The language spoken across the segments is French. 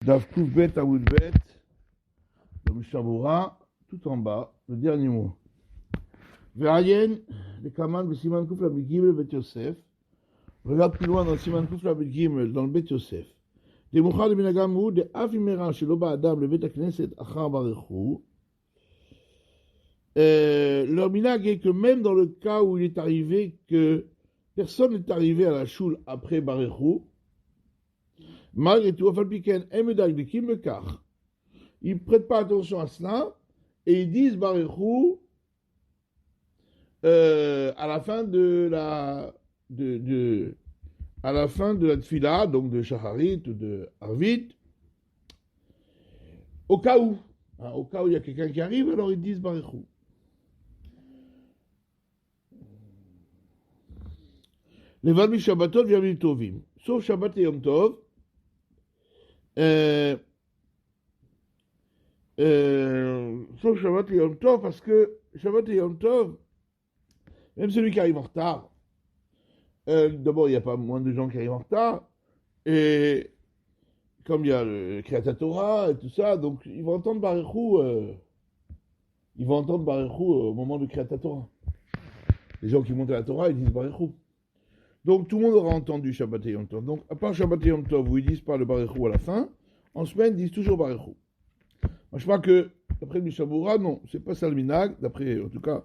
Daf Koufbet Aoudbet, le Mishabura, tout en bas, le dernier mot. Verayen, les Kaman, le Siman Kouf, la Begimel, Bet Yosef. Regarde plus loin dans le Siman Kouf, la Begimel, dans le Bet Yosef. Des Mouchad de Minagamou, des Afimera, chez l'Oba Adam, le Bet Akneset, Achar Barechou. Leur minag est que même dans le cas où il est arrivé que personne n'est arrivé à la choule après Barechou, malgré tout, ils ne prêtent pas attention à cela et ils disent Barechou à la fin de la à la fin de la tfila, donc de Shacharit ou de Arvit, au cas où il y a quelqu'un qui arrive, alors ils disent Barechou. Les Valmi Shabbatot viennent Tovim, sauf Shabbat et Yom Tov. Sauf Shabbat et Yom Tov, parce que Shabbat et Yom Tov, même celui qui arrive en retard, d'abord il n'y a pas moins de gens qui arrivent en retard, et comme il y a le Kriyat Torah et tout ça, donc ils vont entendre Barechou, au moment du Kriyat Torah. Les gens qui montent à la Torah, ils disent Barechou. Donc tout le monde aura entendu Shabbat et Yom Tov. Donc à part Shabbat et Yom Tov où ils disent pas le Barechou à la fin, en semaine ils disent toujours Barechou. Moi je crois que d'après le Mishabura, non, c'est pas ça le minag, d'après en tout cas,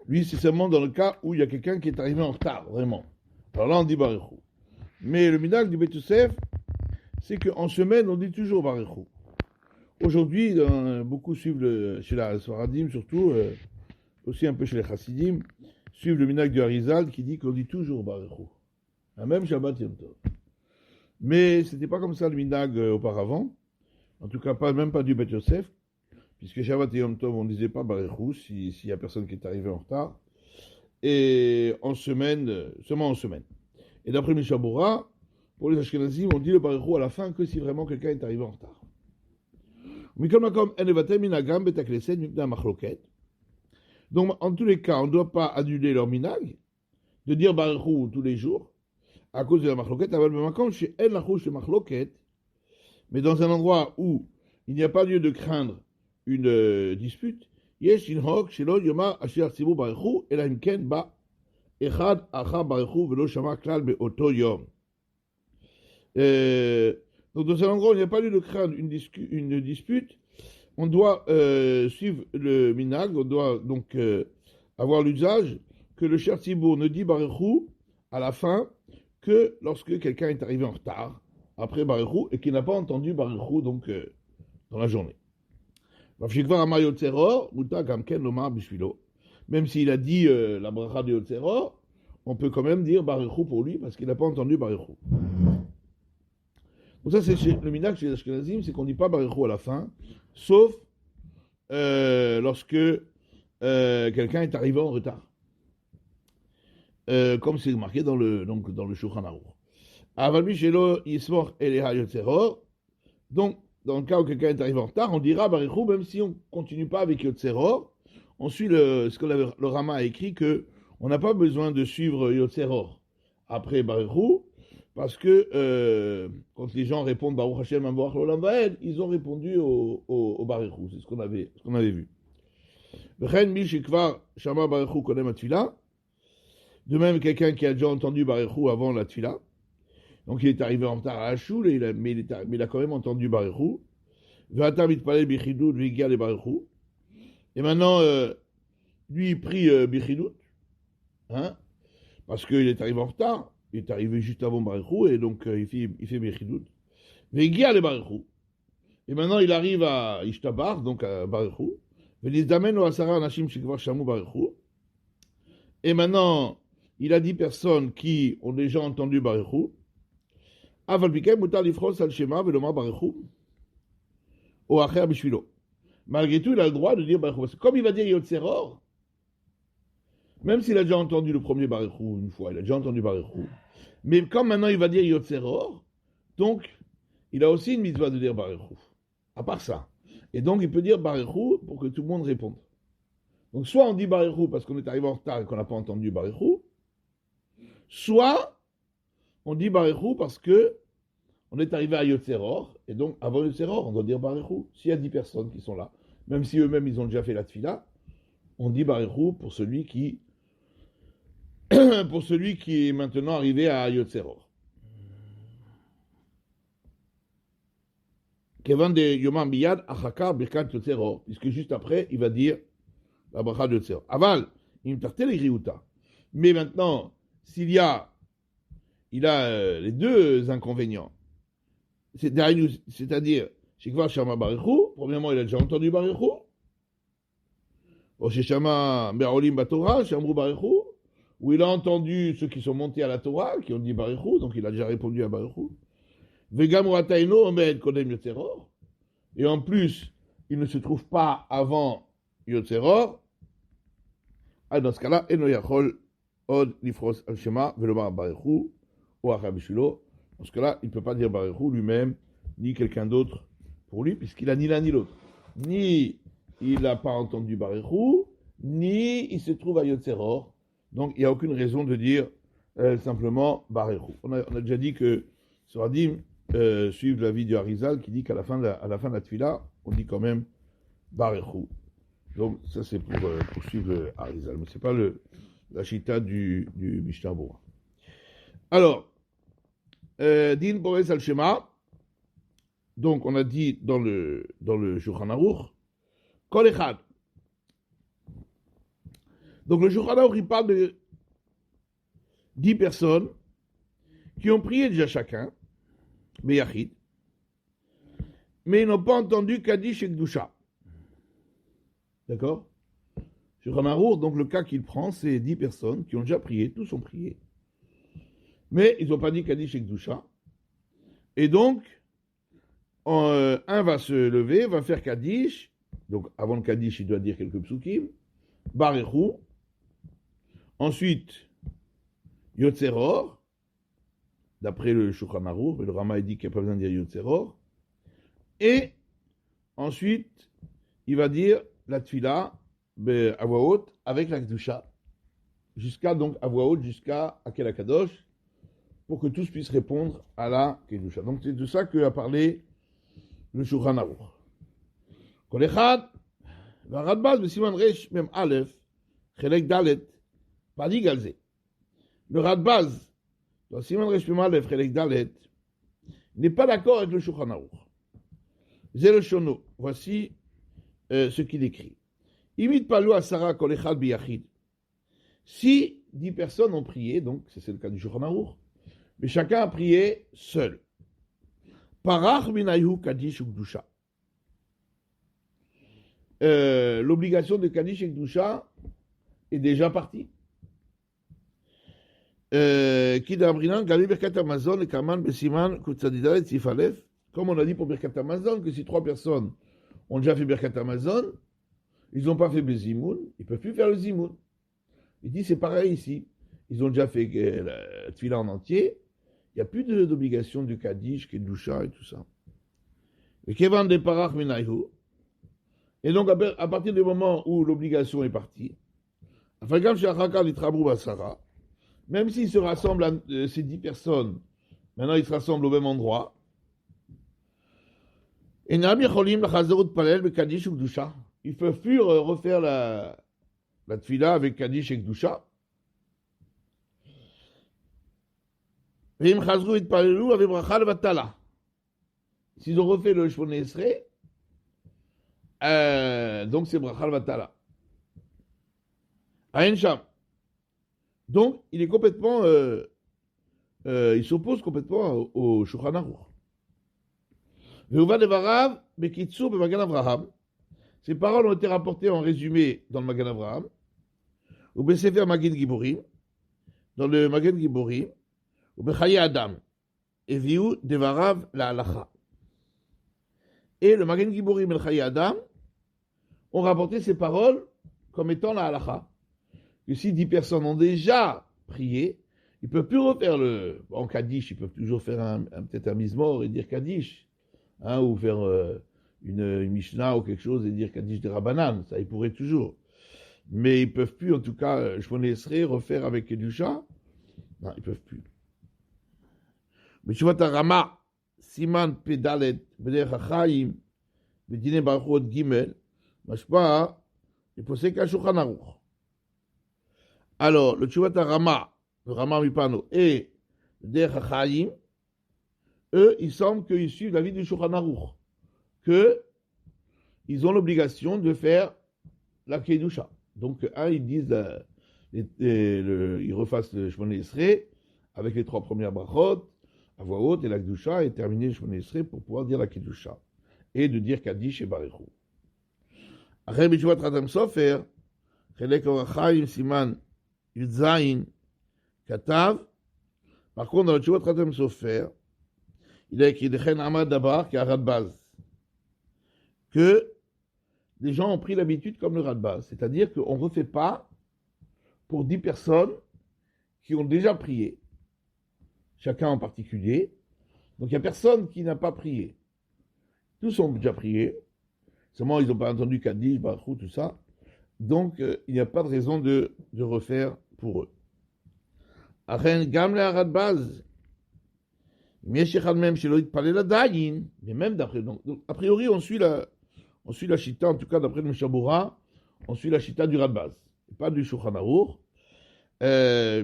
lui c'est seulement dans le cas où il y a quelqu'un qui est arrivé en retard, vraiment. Alors là on dit Barechou. Mais le minag du Bet Yosef, c'est qu'en semaine on dit toujours Barechou. Aujourd'hui, beaucoup suivent chez la Sfaradim surtout, aussi un peu chez les Chassidim, suivent le minag du Harizal qui dit qu'on dit toujours Barechou. Même Shabbat Yom Tov. Mais c'était pas comme ça le minag auparavant. En tout cas, même pas du Bet Yosef. Puisque Shabbat et Yom Tov, on ne disait pas Barechou s'il y a personne qui est arrivé en retard. Et en semaine, seulement en semaine. Et d'après Mishabura, pour les Ashkenazim, on dit le Barechou à la fin que si vraiment quelqu'un est arrivé en retard. Donc, en tous les cas, on ne doit pas annuler leur minag de dire Barechou tous les jours à cause de la machloket. Mais dans un endroit où il n'y a pas lieu de craindre une dispute, yesh inhok shelo yomar asher tzivu Barechou ela imken ba echad achar Barechou velo shama klal beoto yom. Donc dans un endroit où il n'y a pas lieu de craindre une dispute, on doit suivre le minag, on doit donc avoir l'usage que le cher Tzibour ne dit Barechou à la fin que lorsque quelqu'un est arrivé en retard après Barechou et qui n'a pas entendu Barechou donc dans la journée. Même s'il a dit la bracha de Yotzeror, on peut quand même dire Barechou pour lui parce qu'il n'a pas entendu Barechou. Donc ça c'est le minag chez les Ashkenazim, c'est qu'on ne dit pas Barechou à la fin, sauf lorsque quelqu'un est arrivé en retard. Comme c'est marqué dans le Shulchan Aruch. Donc, dans le cas où quelqu'un est arrivé en retard, on dira Barechou, même si on ne continue pas avec Yotzeror, on suit ce que le Rama a écrit, qu'on n'a pas besoin de suivre Yotzeror après Barechou, parce que quand les gens répondent Baruch Hashem Amvorach L'Olam Vaed, ils ont répondu au Barechou, c'est ce qu'on avait vu. De même, quelqu'un qui a déjà entendu Barechou avant la tfila, donc il est arrivé en retard à la choule, mais il a quand même entendu Barechou. Et maintenant, lui il prie Bichidut, parce qu'il est arrivé en retard, il est arrivé juste avant Barechou, et donc il fait Bichidut. Vegia le Barechou. Et maintenant il arrive à Ishtabar, donc à Barechou. Et maintenant, il a 10 personnes qui ont déjà entendu Barechou. Malgré tout, il a le droit de dire Barechou. Parce que comme il va dire Yotzeror, même s'il a déjà entendu le premier Barechou une fois, il a déjà entendu Barechou. Mais comme maintenant il va dire Yotzeror, donc il a aussi une mitzvah de dire Barechou. À part ça. Et donc il peut dire Barechou pour que tout le monde réponde. Donc soit on dit Barechou parce qu'on est arrivé en retard et qu'on n'a pas entendu Barechou, soit on dit Barechou parce que on est arrivé à Yotzeror, et donc avant Yotzeror, on doit dire Baruchou. S'il y a 10 personnes qui sont là, même si eux-mêmes ils ont déjà fait la tfila, on dit Baruchou pour celui qui est maintenant arrivé à Yotzeror. Kevan de Yomam Biyad Achakar Birkat Yotzeror, puisque juste après, il va dire la bracha de Yotzeror. Aval, im tartel griouta. Mais maintenant, il a les deux inconvénients. C'est-à-dire, Shekvar Shama Baruchou, premièrement, il a déjà entendu Baruchou. Ou Sheshama Be'olim Batorah, Shamru Baruchou, où il a entendu ceux qui sont montés à la Torah, qui ont dit Baruchou, donc il a déjà répondu à Baruchou. Vegam Rataino Omed Kodem Yotzeror. Et en plus, il ne se trouve pas avant Yotzeror. Ah, dans ce cas-là, Eno Yachol Od Nifros Al-Shema Velomar Baruchou ou Achabishilo. Dans ce cas-là, il ne peut pas dire Baruchou lui-même, ni quelqu'un d'autre pour lui, puisqu'il a ni l'un ni l'autre. Ni il n'a pas entendu Baruchou, ni il se trouve à Yotzeror. Donc, il n'y a aucune raison de dire simplement Baruchou. On a déjà dit que Soradim suivent l'avis du Harizal qui dit qu'à la fin de la Tfila, on dit quand même Baruchou. Donc, ça c'est pour suivre le Harizal. Mais ce n'est pas la chita du Mishnah Berurah. Alors, Din Boez al-Shema. Donc, on a dit dans le Shulchan Aruch, Kol Echad. Donc, le Shulchan Aruch, il parle de 10 personnes qui ont prié déjà chacun, Beyachid, mais ils n'ont pas entendu Kaddish et Kedusha. D'accord? Shulchan Aruch, donc le cas qu'il prend, c'est 10 personnes qui ont déjà prié, tous ont prié, mais ils n'ont pas dit Kaddish et Kedusha. Et donc, un va se lever, va faire Kaddish. Donc, avant le Kaddish, il doit dire quelques psukim. Baruchou. Ensuite, Yotzeror. D'après le Shulchan Aruch, mais le Rama dit qu'il n'y a pas besoin de dire Yotzeror. Et ensuite, il va dire la Tfila à voix haute avec la Kedusha. Jusqu'à Akel HaKadosh, pour que tous puissent répondre à la Kedusha. Donc, c'est de ça qu'a parlé le Shulchan Aruch. Kol Echad, והרדב"ז בסימן ר' מ' א', חלק ד', פליג על זה. Le Radbaz, dans Siman Resh Mem Aleph, Chelek Dalet, n'est pas d'accord avec le Shulchan Aruch. C'est le Shono. Voici ce qu'il écrit. Imit Palu Asara Kol Echad Biyachid. Si 10 personnes ont prié, donc c'est le cas du Shulchan Aruch, mais chacun a prié seul. Parach Minayu Kaddish Ukdusha. L'obligation de Kaddish et Kedusha est déjà partie. Comme on a dit pour Birkat Hamazon, que si 3 personnes ont déjà fait Birkat Hamazon, ils n'ont pas fait Bezimoun, ils ne peuvent plus faire le Zimoun. Il dit c'est pareil ici. Ils ont déjà fait la Tfila en entier, il n'y a plus d'obligation de Kaddish, Kedusha et tout ça. Et Kevan de Parach Minayu. Et donc, à partir du moment où l'obligation est partie, même s'ils se rassemblent, ces 10 personnes, maintenant ils se rassemblent au même endroit, ils ne peuvent plus refaire la tfila avec Kaddish et Kedusha. S'ils ont refait le Shmoneh Esrei, donc c'est Brachal Vatala. Aïn Sham. Donc il est complètement, il s'oppose complètement au Shulchan Aruch. Veuva devarav bekitsu b'Magan Avraham. Ces paroles ont été rapportées en résumé dans le Magan Avraham, ou b'Sefer Magen Giborim, dans le Magen Giborim, ou b'Chaye Adam, et viu devarav la halacha. Et le Magen Giborim et le Chaye Adam ont rapporté ces paroles comme étant la halacha. Que si 10 personnes ont déjà prié, ils ne peuvent plus refaire en Kaddish, ils peuvent toujours faire peut-être un Mizmor et dire Kaddish, ou faire une Mishnah ou quelque chose et dire Kaddish de Rabbanan, ça ils pourraient toujours. Mais ils ne peuvent plus, en tout cas, Shmoneh Esrei, refaire avec Kedusha, non, ils ne peuvent plus. Mais tu vois, ta Rama, סימן פ"ד בדרך החיים, בדיני ברכות ג' משמע, לפוסק השולחן ערוך. Alors, le Tchouvat Rama, le Rama Mipano, et le Derech HaChaim, eux, il semble qu'ils suivent l'avis du Shulchan Aruch, qu'ils ont l'obligation de faire la Kedusha. Donc, ils disent, ils refassent le Shemona Esrei avec les 3 premières brachot, à voix haute, et la Kedusha, et terminer le Shemona Esrei pour pouvoir dire la Kedusha, et de dire Kaddish et Barechou. Après, B'Tchouvat Khatam Sofer, Chelek HaChaim Siman Yudzayin Katav. Par contre, dans le Tchouvat Khatam Sofer, il a écrit Dechen Ahmad Dabar, qui est un Radbaz, que les gens ont pris l'habitude comme le Radbaz, c'est-à-dire qu'on ne refait pas pour 10 personnes qui ont déjà prié, chacun en particulier. Donc il n'y a personne qui n'a pas prié. Tous ont déjà prié, seulement ils n'ont pas entendu Kaddish, Barachou, tout ça. Donc il n'y a pas de raison de refaire pour eux. Achen Gamle Radbaz. Mais même d'après, donc, a priori, on suit la chita, en tout cas d'après le Meshabura, on suit la chita du Radbaz, pas du Shulchan Aruch,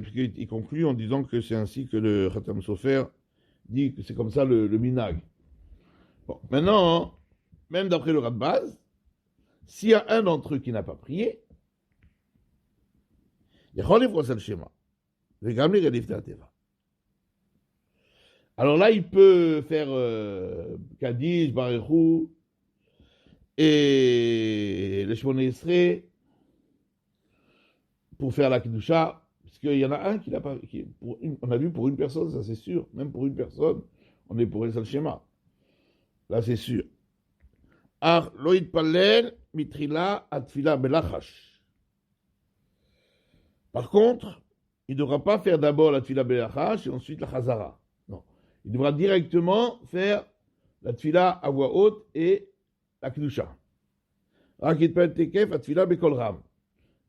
puisqu'il conclut en disant que c'est ainsi que le Khatam Sofer dit que c'est comme ça le minag. Bon, maintenant, même d'après le Radbaz, s'il y a un d'entre eux qui n'a pas prié, il y a Cholif Rosal Shema, le Gamli Redif Teva. Alors là, il peut faire Kaddish, Barechou et le Shemona Esrei pour faire la Kedusha, parce qu'il y en a un qui n'a pas. On a vu pour une personne, ça c'est sûr. Même pour une personne, on est pour un seul schéma. Là, c'est sûr. Ar lo yitpalel mitrila atfila belachash. Par contre, il ne devra pas faire d'abord la tfila belachash et ensuite la chazara. Il devra directement faire la tfila à voix haute et la kedusha.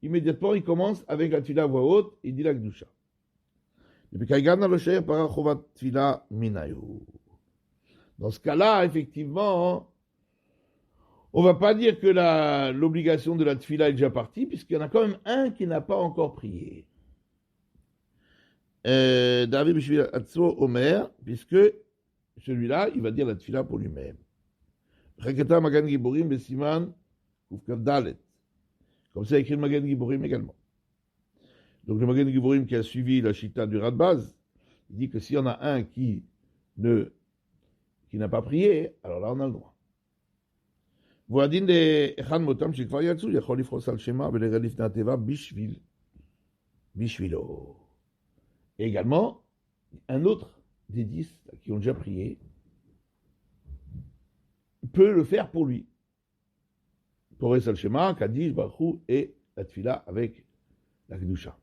Immédiatement, il commence avec la tfila à voix haute et il dit la kedusha. Dans ce cas-là, effectivement, on ne va pas dire que l'obligation de la tfila est déjà partie, puisqu'il y en a quand même un qui n'a pas encore prié. David Bishvil Atso Omer, puisque celui-là, il va dire la tfila pour lui-même. Rekata Magan Giborim Besiman Kufkav Dalet. Comme ça, écrit le Magan Giborim également. Donc le Magan Giborim qui a suivi la chita du Radbaz, il dit que s'il y en a un qui n'a pas prié, alors là on a le droit. Voadin de Echan Motam Shekvar Yatsu, Yachol Ifros Al Shema, Velerelif Nateva Bishvilo. Et également, un autre des 10 qui ont déjà prié peut le faire pour lui. Pour Esal Shema, Kaddish, Barachou et la Tfila avec la Kedusha.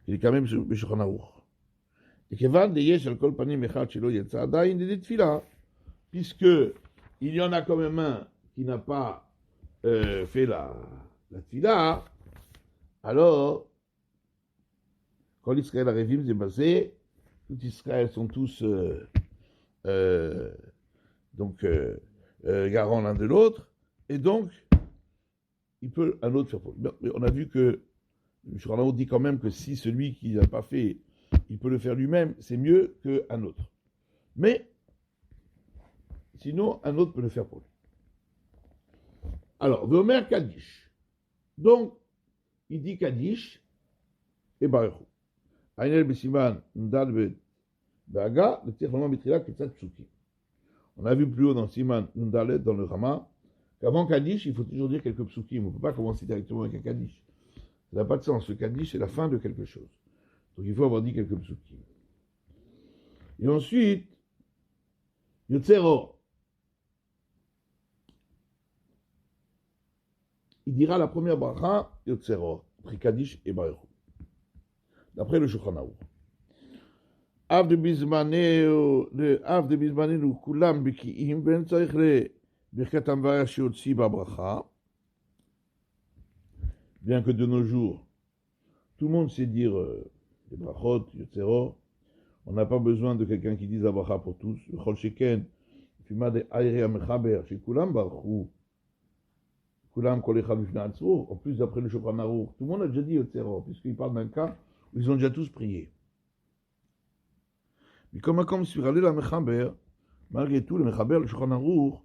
Il est quand même sur Shulchan Aruch. Et Kevan de Yesh al Kol Panim Echad Shelo Yetza Adayin de Tfila, puisque il y en a quand même un qui n'a pas fait la Tfila, alors quand l'Israël Arevim s'est basé, tout Israël sont tous garants l'un de l'autre, et donc il peut un autre faire pour lui. Mais on a vu que M. Ranaud dit quand même que si celui qui n'a pas fait, il peut le faire lui-même, c'est mieux qu'un autre. Mais sinon, un autre peut le faire pour lui. Alors, Vomer Kaddish. Donc, il dit Kaddish et Barechou. Ainel Besiman Ndal Baga, le Tirfama Mitrila Ketzat Tsuki. On a vu plus haut dans Siman Ndalet, dans le Rama, qu'avant Kaddish, il faut toujours dire quelques psukim. On ne peut pas commencer directement avec un Kaddish. Ça n'a pas de sens. Le Kaddish, c'est la fin de quelque chose. Donc il faut avoir dit quelques psukim. Et ensuite, Yotzero. Il dira la première bracha, Yotzero, après Kaddish et Barechou. D'après le Shulchan Aruch. Av de Bizmanenu Kulam Bikiim, Ben Tzarich le Birkat Hamvarach Shiotzi Babracha. Bien que de nos jours, tout le monde sait dire les brachot, Yotzero, On n'a pas besoin de quelqu'un qui dise la bracha pour tous. Chol sheken, fima de aïre amechaber, chez Kulam barchou. Kulam kol echad bifnei atzmo. En plus, d'après le Shulchan Aruch, tout le monde a déjà dit Yotzeror, puisqu'il parle d'un cas où ils ont déjà tous prié. Mais comme sur aller la mechaber, malgré tout, le mechaber, le Shulchan Aruch,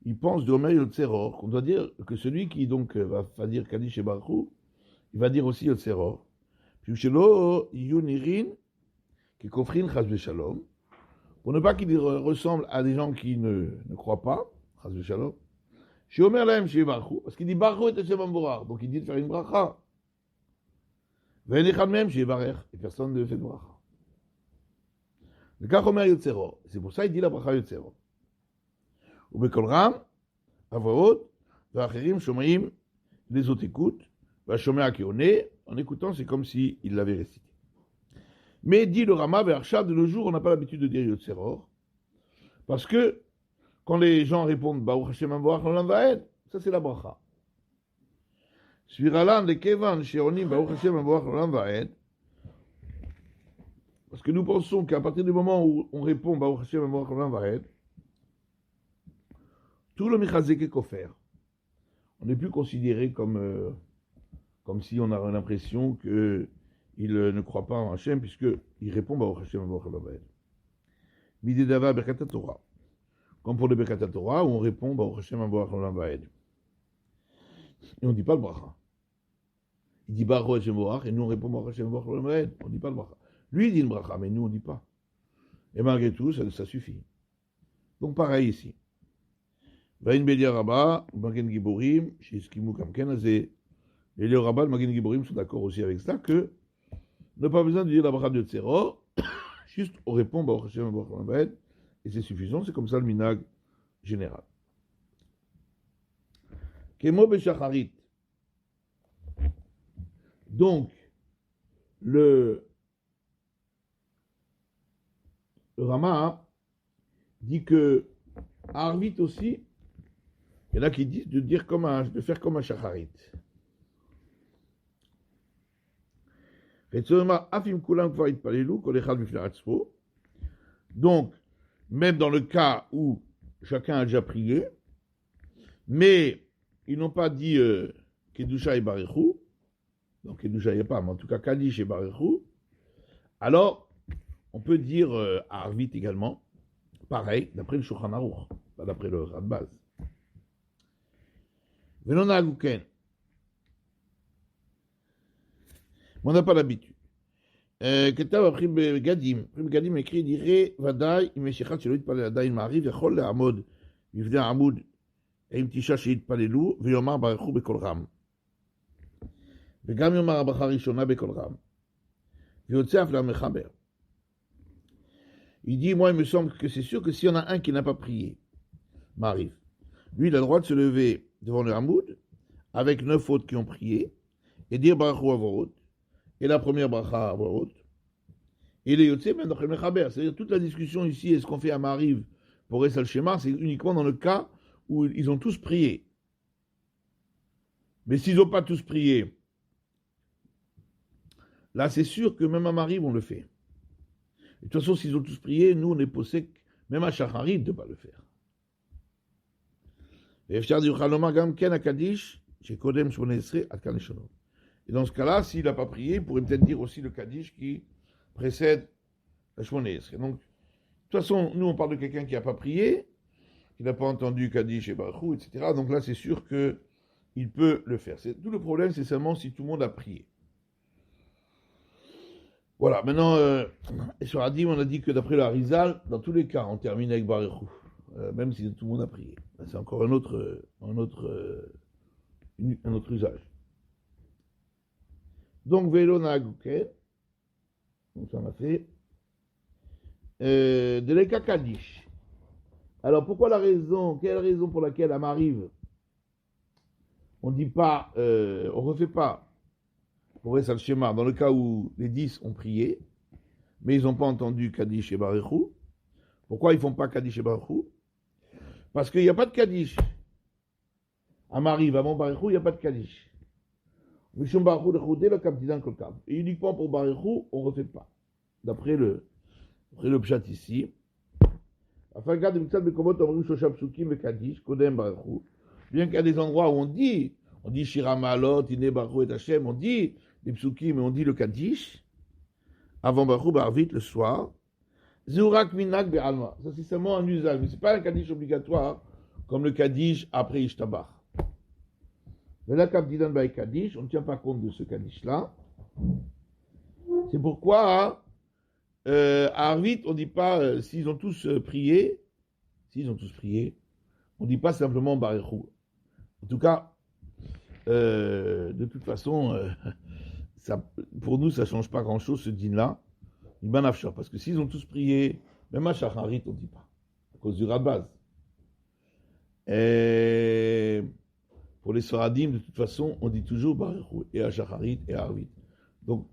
il pense de Omer Yotzeror, qu'on doit dire que celui qui donc va dire Kaddish et Barchou, il va dire aussi Yotzeror. Puis Shelo Yunirin, qui kofrin chas v'shalom, pour ne pas qu'il ressemble à des gens qui ne croient pas, chas v'shalom, chez Omer Lahem, chez Barchou, parce qu'il dit Barchou et Hashem Amborar, donc il dit de faire une bracha. Ve'en echad même chez Barer, et personne ne fait de bracha. Le cas Omer Yotzeror, c'est pour ça qu'il dit la bracha Yotzeror. Ou bekol ram, avoot, v'acherim shomrim, les autres écoutent, v'ashomea qui en écoutant, c'est comme s'il l'avait récité. Mais dit le Rama, Ve'arshad, de nos jours, on n'a pas l'habitude de dire Yotzeror, parce que quand les gens répondent Baruch Hashem Amboach Olam Va'ed, ça c'est la bracha. Sviralan de Kevan, Sheonim Baruch Hashem Amboach Olam Va'ed, parce que nous pensons qu'à partir du moment où on répond Baruch Hashem Amboach Olam Va'ed, tout le Michazek est kofer. On n'est plus considéré comme si on a l'impression qu'il ne croit pas en Hashem, puisqu'il répond Baruch Hashem Amboach Olam Va'ed. Midé Dava Berkat Torah. Comme pour le Berkat Torah, où on répond Baruch Hashem Amboach Olam Va'ed. Et on ne dit pas le bracha. Il dit Baruch Hashem Amboach, et nous on répond Baruch Hashem Amboach Olam Va'ed. On ne dit pas le bracha. Lui il dit une bracha, mais nous on ne dit pas. Et malgré tout, ça suffit. Donc pareil ici. Vaïn Bedia Rabba, Magen Giborim, chez Eskimou Kamken, et les Rabba, le Magen Giborim sont d'accord aussi avec ça, que n'a pas besoin de dire la bracha de Tzeror, juste on répond Baruch Hashem Amboach Olam Va'ed, et c'est suffisant, c'est comme ça le minag général. Kemo Beshacharit. Donc, le Rama dit que à Arvit aussi, il y en a qui disent de faire comme un Shacharit. Donc, même dans le cas où chacun a déjà prié, mais ils n'ont pas dit Kedusha et Barechou, donc Kedusha il n'y a pas, mais en tout cas Kaddish et Barechou, alors on peut dire à Arvit également, pareil, d'après le Shulchan Aruch, pas d'après le Radbaz. Venon Aguken. On n'a pas l'habitude. כתב אחי בגדים הקריא נראה ודאי אם יש אחד שלא יתפלל עדיין מעריב יכול לעמוד בפני העמוד עם 9 שהתפללו ויאמר ברכו בקול רם וגם יאמר הברכה הראשונה בקול רם ויוצא אף למחבר. Il dit, moi il me semble que c'est sûr que s'il y en a un qui n'a pas prié, m'arrive, lui il a le droit de se lever devant le hamoud avec 9 autres qui ont prié et dire baruch à voix haute. Et la première bracha à voix haute. Et les Yotzé, même dans le Mechaber. C'est-à-dire toute la discussion ici, est-ce qu'on fait à Mariv pour Essal Shema, c'est uniquement dans le cas où ils ont tous prié. Mais s'ils n'ont pas tous prié, là c'est sûr que même à Mariv on le fait. Et de toute façon, s'ils ont tous prié, nous on est possède, même à Shacharit, de ne pas le faire. Et dans ce cas-là, s'il n'a pas prié, il pourrait peut-être dire aussi le Kaddish qui précède la Shmoneh Esrei. Donc, de toute façon, nous on parle de quelqu'un qui n'a pas prié, qui n'a pas entendu Kaddish et Barchou, etc. Donc là, c'est sûr qu'il peut le faire. Tout le problème, c'est seulement si tout le monde a prié. Voilà, maintenant, sur Adim, on a dit que d'après le Harizal, dans tous les cas, on termine avec Barchou, même si tout le monde a prié. C'est encore un autre usage. Donc, Vélo Nagouken, donc ça m'a fait, de l'Eka Kaddish. Alors, quelle raison pour laquelle à Mariv, on dit pas, on refait pas pour Essal Shema, dans le cas où les 10 ont prié, mais ils n'ont pas entendu Kaddish et Barechou. Pourquoi ils ne font pas Kaddish et Barechou? Parce qu'il n'y a pas de Kaddish. À Mariv, avant Barechou, il n'y a pas de Kaddish. Mishum Barechou de Choudé, le Kaptidan Kolkav. Et uniquement pour Barechou, on ne refait pas. D'après le Après le pshat ici. Afin de Mitzad Bekomot Omrim Shosha Psukim Vekadish, Kodem Baruch. Bien qu'il y a des endroits où on dit Shira Maalot, Ine Baruch et Hashem, on dit les Psukim et on dit le Kaddish, avant Baruch Barvit le soir. Zeurak Minak Be'alma. Ça c'est seulement un usage, mais ce n'est pas un Kaddish obligatoire comme le Kaddish après Ishtabach. Mais là, Kabdidan Baï Kaddish, on ne tient pas compte de ce Kaddish-là. C'est pourquoi à Arvit, on ne dit pas s'ils ont tous prié, on ne dit pas simplement Barechou. En tout cas, de toute façon, ça, pour nous, ça ne change pas grand-chose, ce din-là, du Banafshar, parce que s'ils ont tous prié, même à Shacharit, on ne dit pas, à cause du Rabaz. Et pour les Sfaradim, de toute façon, on dit toujours Barechou, et à Shacharit, et à Arvit. Donc,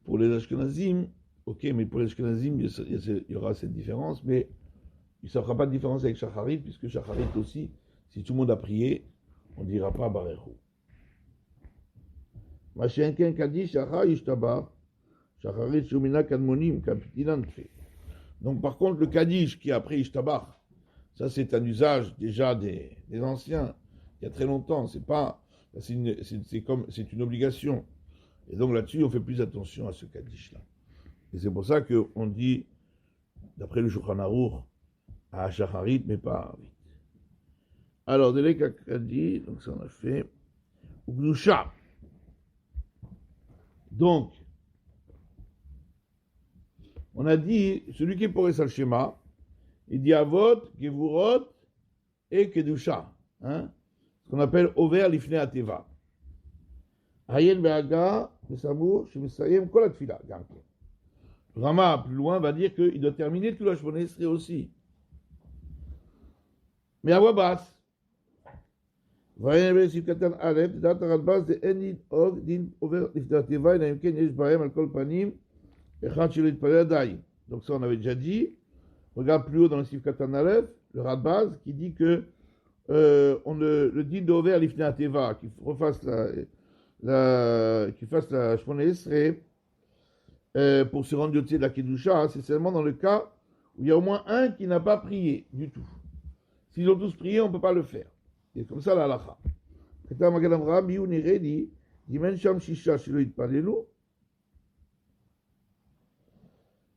pour les Ashkenazim, ok, mais pour les Ashkenazim, il y aura cette différence, mais il ne fera pas de différence avec Shacharit, puisque Shacharit aussi, si tout le monde a prié, on ne dira pas Barechou. Machenken Kaddish, Shachar Ishtabar, Shacharit Shumina Kadmonim, Kapitinan fait. Donc par contre, le Kaddish qui est après Ishtabar, ça c'est un usage déjà des anciens, il y a très longtemps, c'est une obligation. Et donc là-dessus, on fait plus attention à ce Kaddish-là. Et c'est pour ça qu'on dit, d'après le Shulchan Aruch, à Shacharit, mais pas à Arvit. Alors, Delek Akadi, donc ça on a fait. Ugdusha. Donc, on a dit, celui qui est pour le Shema, il dit Avot, Gevurot et Kedusha. Hein? Ce qu'on appelle Over Lifnei Ateva. Hayen Be'aga, Besamur, Shemesayem, Kol Atfila. Rama, plus loin, va dire qu'il doit terminer tout la Shemona Esrei aussi. Mais à voix basse. Vayen Sif Katan Aleph, dat Radbaz de Enid Og, Din Over Lifnei Ateva, Inaim Ken Yesh Bahem Al Kol Panim, Echad Shelo Yitpalel Adai. Donc ça, on avait déjà dit. Regarde plus haut dans le Sif Katan Aleph, le Radbaz, qui dit que le Din d'Over Lifnei Ateva, qui fasse la Shemona Esrei, pour se rendre de la Kedusha, c'est seulement dans le cas où il y a au moins un qui n'a pas prié du tout. S'ils ont tous prié, on ne peut pas le faire. C'est comme ça la halakha.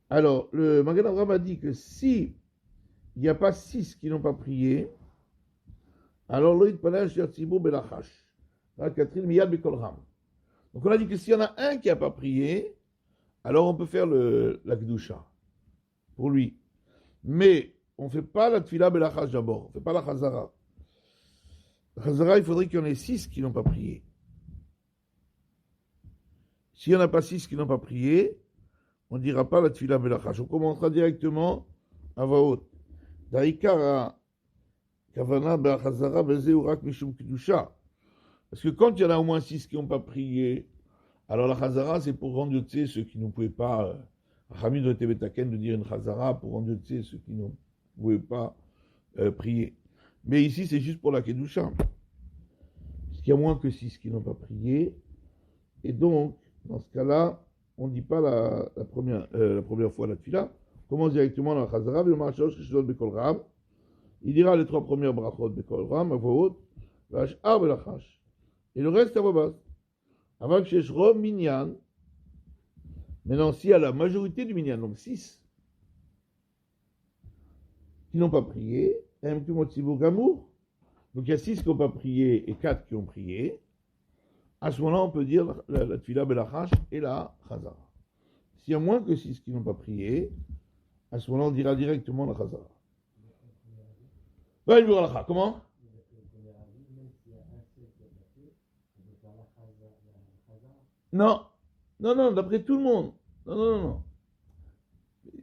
Alors, le Magen Avraham a dit que si il n'y a pas 6 qui n'ont pas prié, alors lo yitpalel shel tzibur belachash. Catherine miyad bekolram. Donc on a dit que s'il y en a un qui n'a pas prié, alors on peut faire la Kedusha pour lui. Mais on ne fait pas la Tfila Belachash d'abord, on ne fait pas la Chazara. La Chazara, il faudrait qu'il y en ait 6 qui n'ont pas prié. S'il n'y en a pas 6 qui n'ont pas prié, on ne dira pas la Tfila Belachash. On commencera directement à voix haute. Daïkara, Kavana Belachazara, Bezeurak Mishum Kedusha. Parce que quand il y en a au moins 6 qui n'ont pas prié, alors la Chazara, c'est pour rendre Yotzé ceux qui ne pouvaient pas. Hamid de Tebetaken de dire une Chazara pour rendre Yotzé ceux qui ne pouvaient pas prier. Mais ici, c'est juste pour la Kedusha. Parce qu'il y a moins que 6 qui n'ont pas prié. Et donc, dans ce cas-là, on ne dit pas la première fois la Tfila. On commence directement dans la Chazara. Il dira les 3 premières brachot Bekol Ram, à voix haute. Vash'ar Belachash. Et le reste à voix basse. Avant que je Rom Minyan, maintenant, s'il y a la majorité du Minyan, donc 6, qui n'ont pas prié, donc il y a 6 qui n'ont pas prié et 4 qui ont prié, à ce moment-là, on peut dire la Tfila Belachash et la Chazara. S'il y a moins que 6 qui n'ont pas prié, à ce moment-là, on dira directement la Chazara. Comment? Non, d'après tout le monde. Non.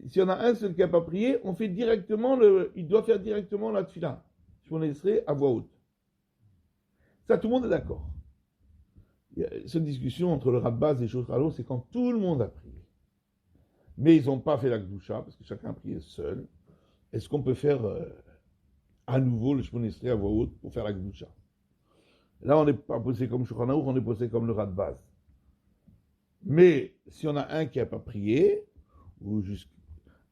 S'il y en a un seul qui n'a pas prié, on fait directement il doit faire directement la tfila. On laisserait à voix haute. Ça, tout le monde est d'accord. Cette discussion entre le Radbaz et le Shulchan, c'est quand tout le monde a prié. Mais ils n'ont pas fait la Kedusha, parce que chacun a prié seul. Est-ce qu'on peut faire à nouveau le Shemona Esrei à voix haute pour faire la Kedusha? Là, on n'est pas posé comme Shulchan Aruch, on est posé comme le Radbaz. Mais si on a un qui n'a pas prié,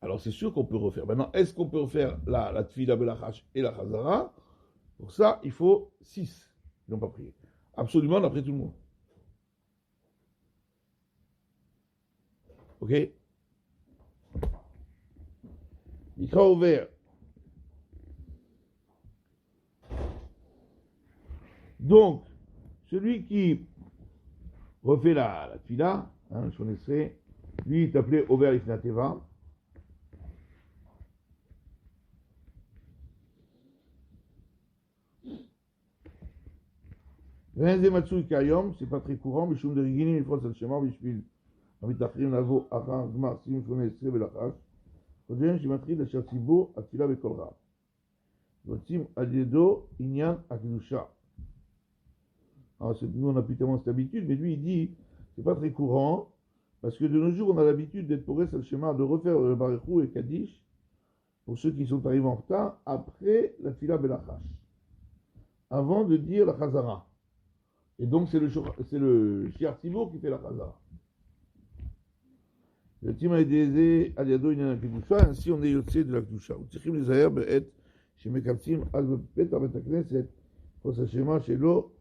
alors c'est sûr qu'on peut refaire. Maintenant, est-ce qu'on peut refaire la Tfila Belachash et la Chazara? Pour ça, il faut 6 qui n'ont pas prié. Absolument, d'après tout le monde. Ok? Mikra ouvert. Donc, celui qui refait la Tfila, je connaissais, lui, il t'appelait Over Ifnateva. Matsui Kayom, c'est pas très courant, mais Shum de Rigini, il faut le Shema, Bishvil. Amitachrim, Navo, Achan, Gmar, Sim, Shonesre, Belachash. Kodjen, Shimatri, la Shertibo, Atila, Bekolra. Votim, Adiedo, Inyan, Akdusha. Alors, nous, on a plus tellement cette habitude, mais lui, il dit, c'est pas très courant, parce que de nos jours, on a l'habitude d'être pour le schéma, de refaire le Barichou et Kaddish, pour ceux qui sont arrivés en retard, après la Tfila Belachash. Avant de dire la Chazara. Et donc, c'est le Shiar Tzibur qui fait la Chazara. Le Tima Edeze, Aliado, Inyan Akdusha, ainsi on est yotzé de la Kdusha. Utichim les ayer, be'et, chez Mekapsim, al bepet, avec la Knesset, pour ce schéma, chez l'eau,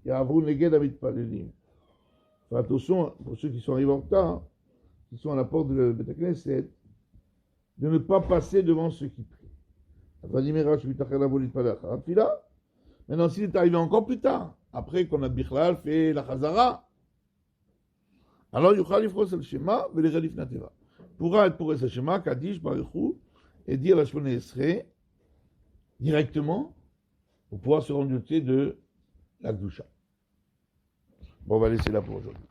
Ya'avru neged amitpalelim. Enfin, attention, pour ceux qui sont arrivés en retard, qui sont à la porte de la Beth Knesset, de ne pas passer devant ceux qui prient. Maintenant, s'il est arrivé encore plus tard, après qu'on a Bichlal fait la Chazara, alors Yuchal Yifros el Shema ve'lerel Ifnateva. Pourra être pour el Shema, Kaddish, Barichou, et dire la Shemona Esrei directement, pour pouvoir se rendre compte de la Kdusha. Bon, on va laisser là pour aujourd'hui.